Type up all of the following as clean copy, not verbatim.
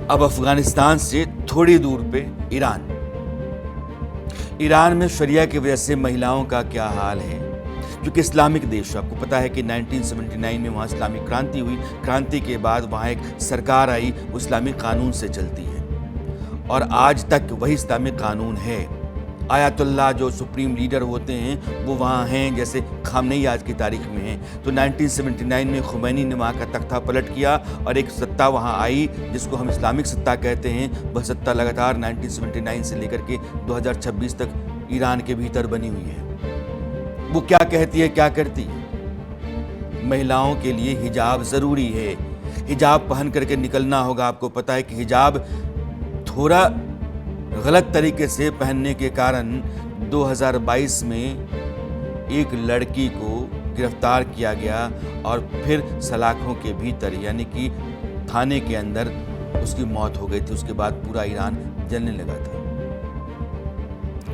अब अफगानिस्तान से थोड़ी दूर पे ईरान में शरिया की वजह से महिलाओं का क्या हाल है। क्योंकि इस्लामिक देश, आपको पता है कि 1979 में वहाँ इस्लामिक क्रांति हुई। क्रांति के बाद वहाँ एक सरकार आई, वो इस्लामिक कानून से चलती है और आज तक वही इस्लामिक कानून है। आयतुल्लाह जो सुप्रीम लीडर होते हैं वो वहाँ हैं, जैसे खामनेई आज की तारीख में हैं। तो 1979 में खुमैनी ने वहाँ का तख्ता पलट किया और एक सत्ता वहाँ आई जिसको हम इस्लामिक सत्ता कहते हैं। वह सत्ता लगातार 1979 से लेकर के 2026 तक ईरान के भीतर बनी हुई है। वो क्या कहती है, क्या करती है? महिलाओं के लिए हिजाब ज़रूरी है, हिजाब पहन करके निकलना होगा। आपको पता है कि हिजाब थोड़ा गलत तरीके से पहनने के कारण 2022 में एक लड़की को गिरफ्तार किया गया और फिर सलाखों के भीतर यानी कि थाने के अंदर उसकी मौत हो गई थी। उसके बाद पूरा ईरान जलने लगा था।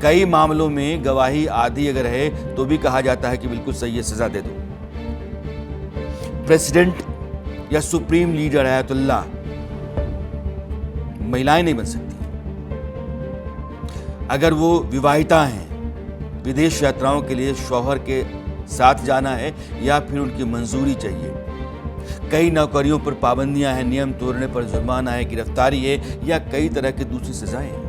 कई मामलों में गवाही आधी अगर है तो भी कहा जाता है कि बिल्कुल सही है, सजा दे दो। प्रेसिडेंट या सुप्रीम लीडर आयतुल्लाह महिलाएं नहीं बन सकती। अगर वो विवाहिता हैं, विदेश यात्राओं के लिए शौहर के साथ जाना है या फिर उनकी मंजूरी चाहिए। कई नौकरियों पर पाबंदियां हैं, नियम तोड़ने पर जुर्माना है, गिरफ्तारी है या कई तरह की दूसरी सजाएं हैं।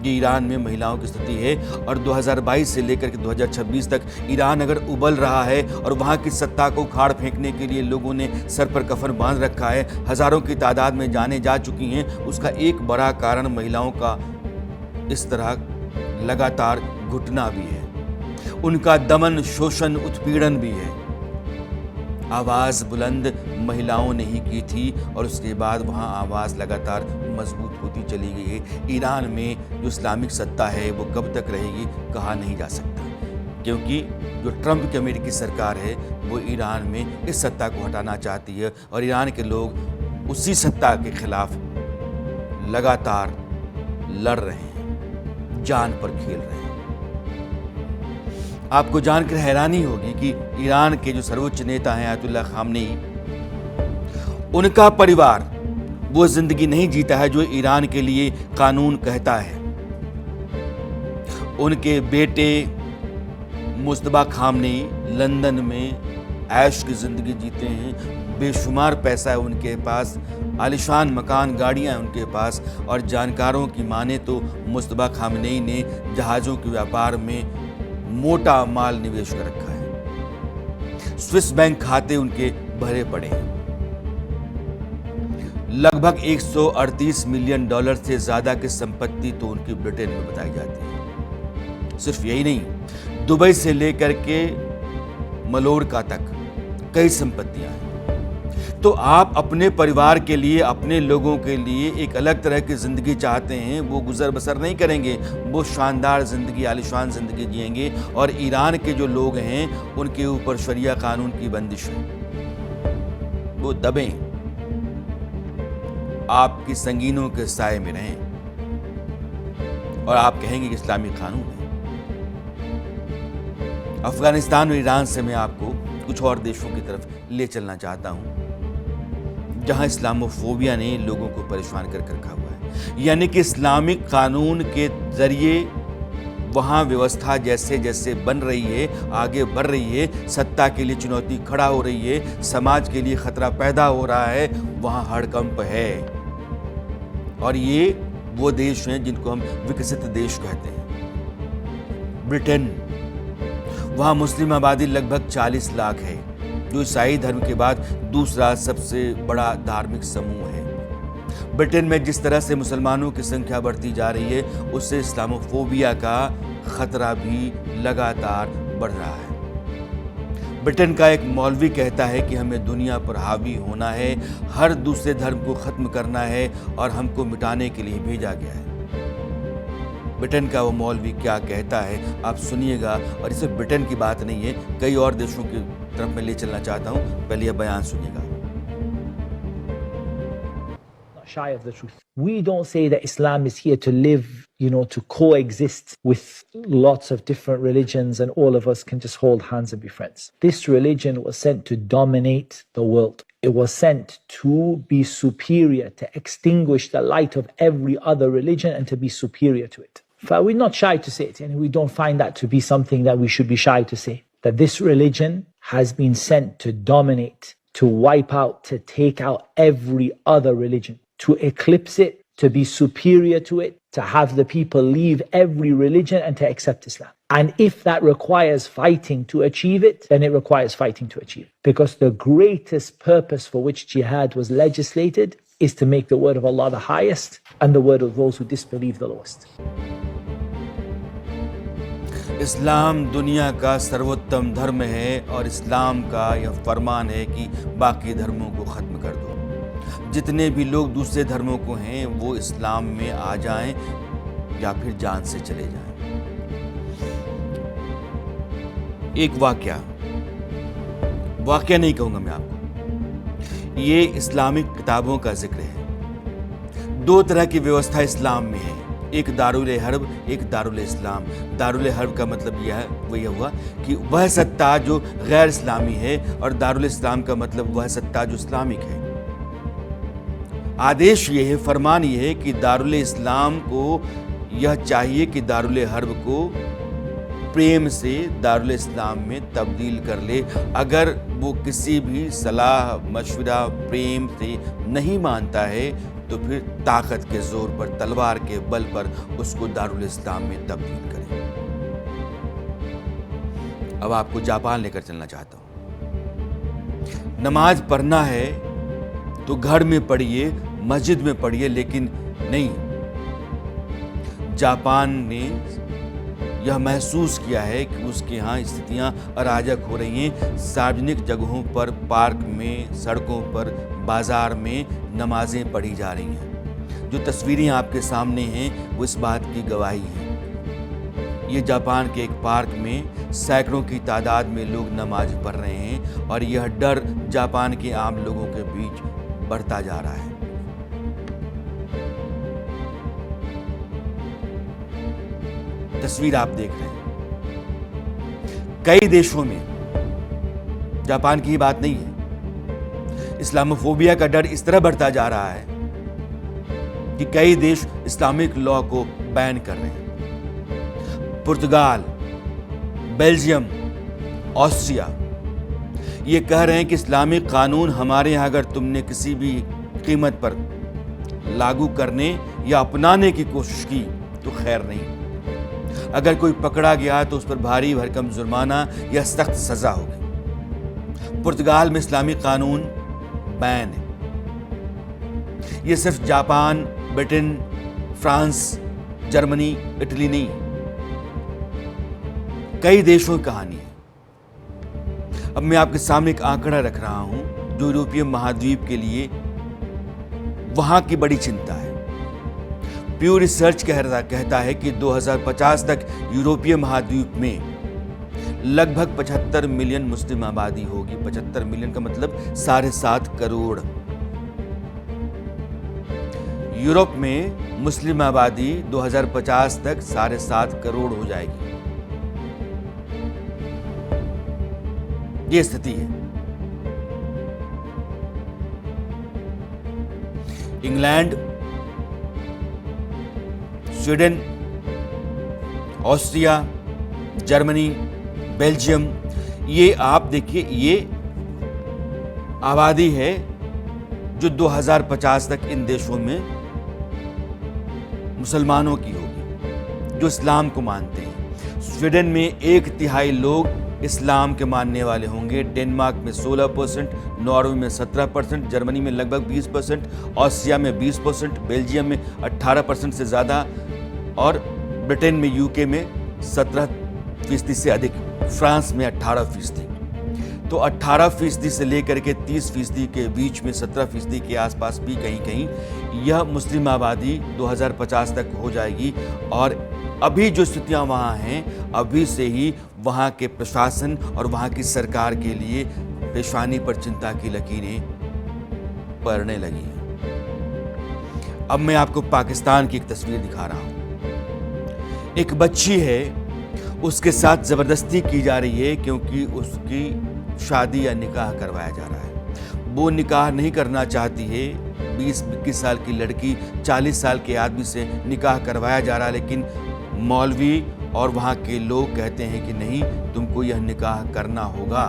ये ईरान में महिलाओं की स्थिति है और 2022 से लेकर के 2026 तक ईरान अगर उबल रहा है और वहाँ की सत्ता को उखाड़ फेंकने के लिए लोगों ने सर पर कफन बांध रखा है, हजारों की तादाद में जाने जा चुकी हैं, उसका एक बड़ा कारण महिलाओं का इस तरह लगातार घुटना भी है, उनका दमन, शोषण, उत्पीड़न भी है। आवाज बुलंद महिलाओं ने ही की थी और उसके बाद वहाँ आवाज लगातार मजबूत होती चली गई है। ईरान में जो इस्लामिक सत्ता है वो कब तक रहेगी कहा नहीं जा सकता, क्योंकि जो ट्रंप की अमेरिकी सरकार है वो ईरान में इस सत्ता को हटाना चाहती है और ईरान के लोग उसी सत्ता के खिलाफ लगातार लड़ रहे हैं, जान पर खेल रहे हैं। आपको जानकर हैरानी होगी कि ईरान के जो सर्वोच्च नेता हैं आयतुल्लाह खामनेई, उनका परिवार वो जिंदगी नहीं जीता है जो ईरान के लिए कानून कहता है। उनके बेटे मुस्तबा खामनेई लंदन में ऐश की जिंदगी जीते हैं, बेशुमार पैसा है उनके पास, आलिशान मकान, गाड़ियां हैं उनके पास और जानकारों की माने तो मुस्तबा खामनेई ने जहाज़ों के व्यापार में मोटा माल निवेश कर रखा है। स्विस बैंक खाते उनके भरे पड़े हैं। लगभग 138 मिलियन डॉलर से ज्यादा की संपत्ति तो उनकी ब्रिटेन में बताई जाती है। सिर्फ यही नहीं, दुबई से लेकर के मलोरका तक कई संपत्तियां हैं। तो आप अपने परिवार के लिए, अपने लोगों के लिए एक अलग तरह की जिंदगी चाहते हैं, वो गुजर बसर नहीं करेंगे, वो शानदार जिंदगी, आलिशान जिंदगी जिएंगे और ईरान के जो लोग हैं उनके ऊपर शरिया कानून की बंदिश है। वो दबें, आपकी संगीनों के साए में रहें और आप कहेंगे कि इस्लामी कानून है। अफगानिस्तान और ईरान से मैं आपको कुछ और देशों की तरफ ले चलना चाहता हूं जहां इस्लामोफोबिया ने लोगों को परेशान कर रखा हुआ है। यानी कि इस्लामिक कानून के जरिए वहां व्यवस्था जैसे जैसे बन रही है, आगे बढ़ रही है, सत्ता के लिए चुनौती खड़ा हो रही है, समाज के लिए खतरा पैदा हो रहा है, वहां हड़कंप है। और ये वो देश हैं जिनको हम विकसित देश कहते हैं। ब्रिटेन, वहां मुस्लिम आबादी लगभग 40 लाख है, जो ईसाई धर्म के बाद दूसरा सबसे बड़ा धार्मिक समूह है। ब्रिटेन में जिस तरह से मुसलमानों की संख्या बढ़ती जा रही है, उससे इस्लामोफोबिया का खतरा भी लगातार बढ़ रहा है। ब्रिटेन का एक मौलवी कहता है कि हमें दुनिया पर हावी होना है, हर दूसरे धर्म को खत्म करना है और हमको मिटाने के लिए भेजा गया है। ब्रिटेन का वो मौलवी क्या कहता है आप सुनिएगा। और इसे ब्रिटेन की बात नहीं है, कई और देशों की तरफ मैं ले चलना चाहता हूं। पहले यह बयान सुनिएगा। Shy of the truth. We don't say that Islam is here to live, to coexist with lots of different religions and all of us can just hold hands and be friends. This religion was sent to dominate the world. It was sent to be superior, to extinguish the light of every other religion and to be superior to it. But we're not shy to say it, and we don't find that to be something that we should be shy to say. That this religion has been sent to dominate, to wipe out, to take out every other religion, to eclipse it, to be superior to it, to have the people leave every religion and to accept Islam. And if that requires fighting to achieve it, then it requires fighting to achieve it. Because the greatest purpose for which jihad was legislated is to make the word of Allah the highest and the word of those who disbelieve the lowest. इस्लाम दुनिया का सर्वोत्तम धर्म है और इस्लाम का यह फरमान है कि बाकी धर्मों को ख़त्म कर दो। जितने भी लोग दूसरे धर्मों को हैं वो इस्लाम में आ जाएं या फिर जान से चले जाएं। एक वाक़या नहीं कहूँगा मैं आपको, ये इस्लामिक किताबों का जिक्र है। दो तरह की व्यवस्था इस्लाम में है, एक दारुल हर्ब, एक दारुल इस्लाम। दारुल हर्ब का मतलब यह हुआ कि वह सत्ता जो गैर इस्लामी है, और दारुल इस्लाम का मतलब वह सत्ता जो इस्लामिक है। आदेश ये है, फरमान ये है कि दारुल इस्लाम को यह चाहिए कि दारुल हर्ब को प्रेम से दारुल इस्लाम में तब्दील कर ले। अगर वो किसी भी सलाह मशवरा प्रेम से नहीं मानता है तो फिर ताकत के जोर पर, तलवार के बल पर उसको दारुल इस्लाम में तब्दील करें। अब आपको जापान लेकर चलना चाहता हूं। नमाज पढ़ना है तो घर में पढ़िए, मस्जिद में पढ़िए, लेकिन नहीं, जापान ने यह महसूस किया है कि उसके यहाँ स्थितियाँ अराजक हो रही हैं। सार्वजनिक जगहों पर, पार्क में, सड़कों पर, बाजार में नमाजें पढ़ी जा रही हैं। जो तस्वीरें आपके सामने हैं वो इस बात की गवाही हैं। ये जापान के एक पार्क में सैकड़ों की तादाद में लोग नमाज पढ़ रहे हैं और यह डर जापान के आम लोगों के बीच बढ़ता जा रहा है। तस्वीर आप देख रहे हैं। कई देशों में, जापान की ही बात नहीं है, इस्लामोफोबिया का डर इस तरह बढ़ता जा रहा है कि कई देश इस्लामिक लॉ को बैन कर रहे हैं। पुर्तगाल, बेल्जियम, ऑस्ट्रिया ये कह रहे हैं कि इस्लामिक कानून हमारे यहाँ अगर तुमने किसी भी कीमत पर लागू करने या अपनाने की कोशिश की तो खैर नहीं। अगर कोई पकड़ा गया तो उस पर भारी भरकम जुर्माना या सख्त सजा होगी। पुर्तगाल में इस्लामी कानून बैन है। ये सिर्फ Japan, Britain, France, Germany, Italy नहीं, कई देशों की कहानी है। अब मैं आपके सामने एक आंकड़ा रख रहा हूं जो यूरोपीय महाद्वीप के लिए वहां की बड़ी चिंता है। प्यू रिसर्च कहता है कि 2050 तक यूरोपीय महाद्वीप में लगभग 75 मिलियन मुस्लिम आबादी होगी। 75 मिलियन का मतलब 7.5 करोड़। यूरोप में मुस्लिम आबादी 2050 तक 7.5 करोड़ हो जाएगी। ये स्थिति है। England, Sweden, Austria, Germany, Belgium, ये आप देखिए, ये आबादी है जो 2050 तक इन देशों में मुसलमानों की होगी जो इस्लाम को मानते हैं। स्वीडन में 1/3 लोग इस्लाम के मानने वाले होंगे। डेनमार्क में 16%, नॉर्वे में 17%, जर्मनी में लगभग 20%, ऑस्ट्रिया में 20%, बेल्जियम में 18% से ज़्यादा और ब्रिटेन में, यूके में 17% से अधिक, फ्रांस में 18%। तो 18% से लेकर के 30% के बीच में, 17% के आसपास भी कहीं कहीं यह मुस्लिम आबादी 2050 तक हो जाएगी। और अभी जो स्थितियां वहाँ हैं, अभी से ही वहाँ के प्रशासन और वहाँ की सरकार के लिए पेशानी पर चिंता की लकीरें पड़ने लगी हैं। अब मैं आपको पाकिस्तान की एक तस्वीर दिखा रहा हूँ। एक बच्ची है, उसके साथ ज़बरदस्ती की जा रही है क्योंकि उसकी शादी या निकाह करवाया जा रहा है। वो निकाह नहीं करना चाहती है। 20-21 साल की लड़की 40 साल के आदमी से निकाह करवाया जा रहा है, लेकिन मौलवी और वहाँ के लोग कहते हैं कि नहीं, तुमको यह निकाह करना होगा।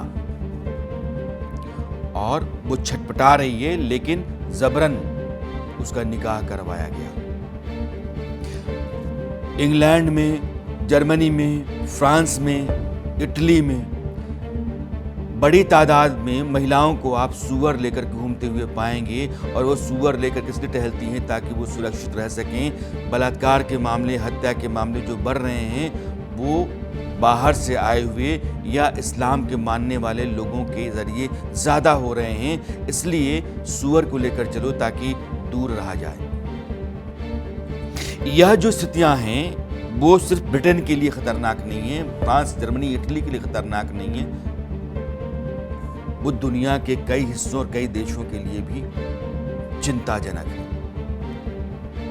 और वो छटपटा रही है, लेकिन जबरन उसका निकाह करवाया गया। इंग्लैंड में, जर्मनी में, फ्रांस में, इटली में बड़ी तादाद में महिलाओं को आप सूअर लेकर घूमते हुए पाएंगे, और वो सूअर लेकर किसलिए टहलती हैं? ताकि वो सुरक्षित रह सकें। बलात्कार के मामले, हत्या के मामले जो बढ़ रहे हैं, वो बाहर से आए हुए या इस्लाम के मानने वाले लोगों के जरिए ज़्यादा हो रहे हैं। इसलिए सूअर को लेकर चलो ताकि दूर रहा जाए। यह जो स्थितियां हैं वो सिर्फ ब्रिटेन के लिए खतरनाक नहीं है, फ्रांस, जर्मनी, इटली के लिए खतरनाक नहीं है, वो दुनिया के कई हिस्सों और कई देशों के लिए भी चिंताजनक है।